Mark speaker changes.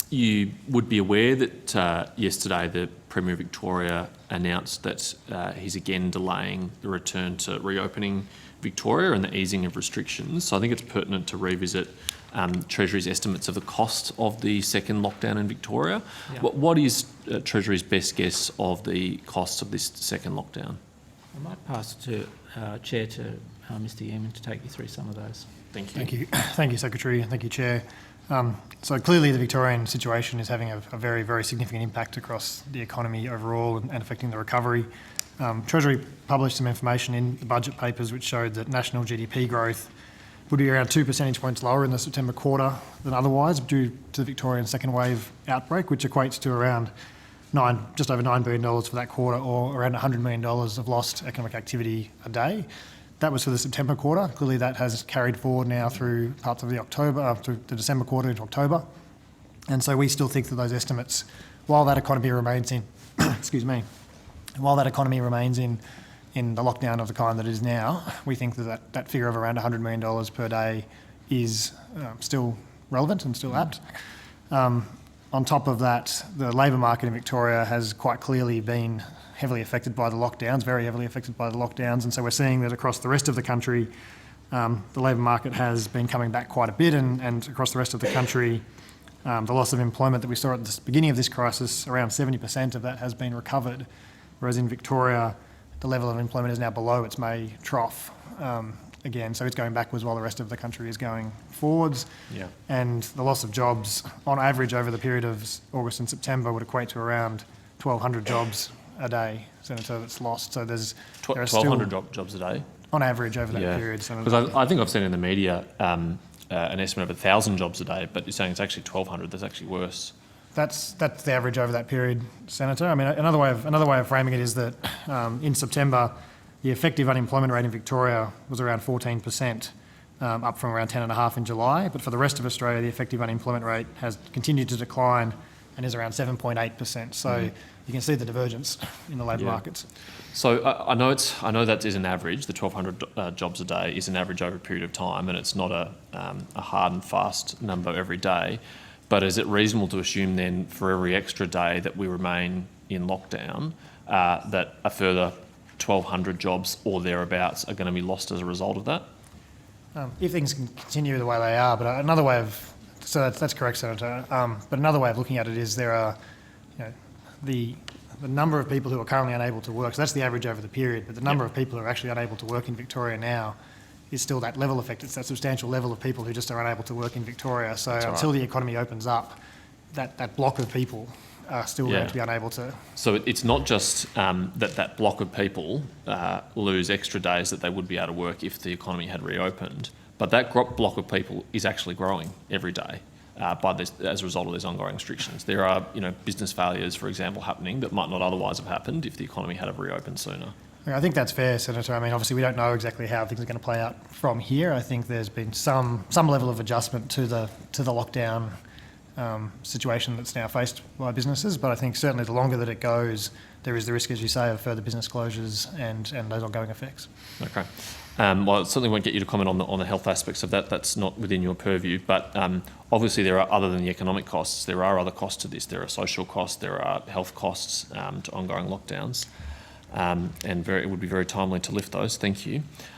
Speaker 1: You would be aware that yesterday the Premier of Victoria announced that he's again delaying the return to reopening Victoria and the easing of restrictions. So I think it's pertinent to revisit Treasury's estimates of the cost of the second lockdown in Victoria.
Speaker 2: Yeah.
Speaker 1: What is Treasury's best guess of the cost of this second lockdown?
Speaker 2: I might pass to Chair to Mr Yeaman to take you through some of those.
Speaker 1: Thank you.
Speaker 3: Thank you. Thank you, Secretary. Thank you, Chair. So clearly the Victorian situation is having a very, very significant impact across the economy overall and affecting the recovery. Treasury published some information in the budget papers which showed that national GDP growth would be around 2 percentage points lower in the September quarter than otherwise due to the Victorian second wave outbreak, which equates to around just over $9 billion for that quarter, or around $100 million of lost economic activity a day. That was for the September quarter. Clearly that has carried forward now through parts of through the December quarter into October. And so we still think that those estimates, while that economy remains in, while that economy remains in the lockdown of the kind that it is now, we think that figure of around $100 million per day is still relevant and still apt. On top of that, the labour market in Victoria has quite clearly been heavily affected by the lockdowns, very heavily affected by the lockdowns, and so we're seeing that across the rest of the country, the labour market has been coming back quite a bit, and across the rest of the country, the loss of employment that we saw at the beginning of this crisis, around 70% of that has been recovered, whereas in Victoria, the level of employment is now below its May trough again, so it's going backwards while the rest of the country is going forwards.
Speaker 1: Yeah.
Speaker 3: And the loss of jobs, on average over the period of August and September, would equate to around 1,200 jobs a day, Senator, that's lost. So there are
Speaker 1: 1,200 jobs a day?
Speaker 3: On average over that period.
Speaker 1: Because I think I've seen in the media an estimate of 1,000 jobs a day, but you're saying it's actually 1,200. That's actually worse.
Speaker 3: That's the average over that period, Senator. I mean, another way of framing it is that in September, the effective unemployment rate in Victoria was around 14%, up from around 10.5% in July. But for the rest of Australia, the effective unemployment rate has continued to decline and is around 7.8%. So you can see the divergence in the labour markets.
Speaker 1: So I know that is an average. The 1,200 jobs a day is an average over a period of time, and it's not a hard and fast number every day. But is it reasonable to assume then, for every extra day that we remain in lockdown, that a further 1,200 jobs or thereabouts are going to be lost as a result of that?
Speaker 3: If things can continue the way they are, but another way of, so that's correct, Senator. But another way of looking at it is there are, the number of people who are currently unable to work. So that's the average over the period, but the number of people who are actually unable to work in Victoria now is still that level effect. It's that substantial level of people who just are unable to work in Victoria. So until the economy opens up, that block of people are still going to be unable to.
Speaker 1: So it's not just that block of people lose extra days that they would be able to work if the economy had reopened, but that block of people is actually growing every day as a result of these ongoing restrictions. There are business failures, for example, happening that might not otherwise have happened if the economy had have reopened sooner.
Speaker 3: I think that's fair, Senator. I mean, obviously we don't know exactly how things are going to play out from here. I think there's been some level of adjustment to the lockdown situation that's now faced by businesses, but I think certainly the longer that it goes, there is the risk, as you say, of further business closures and those ongoing effects.
Speaker 1: Okay. Well, it certainly won't get you to comment on the health aspects of that. That's not within your purview. But obviously there are, other than the economic costs, there are other costs to this. There are social costs, there are health costs to ongoing lockdowns. And it would be very timely to lift those. Thank you.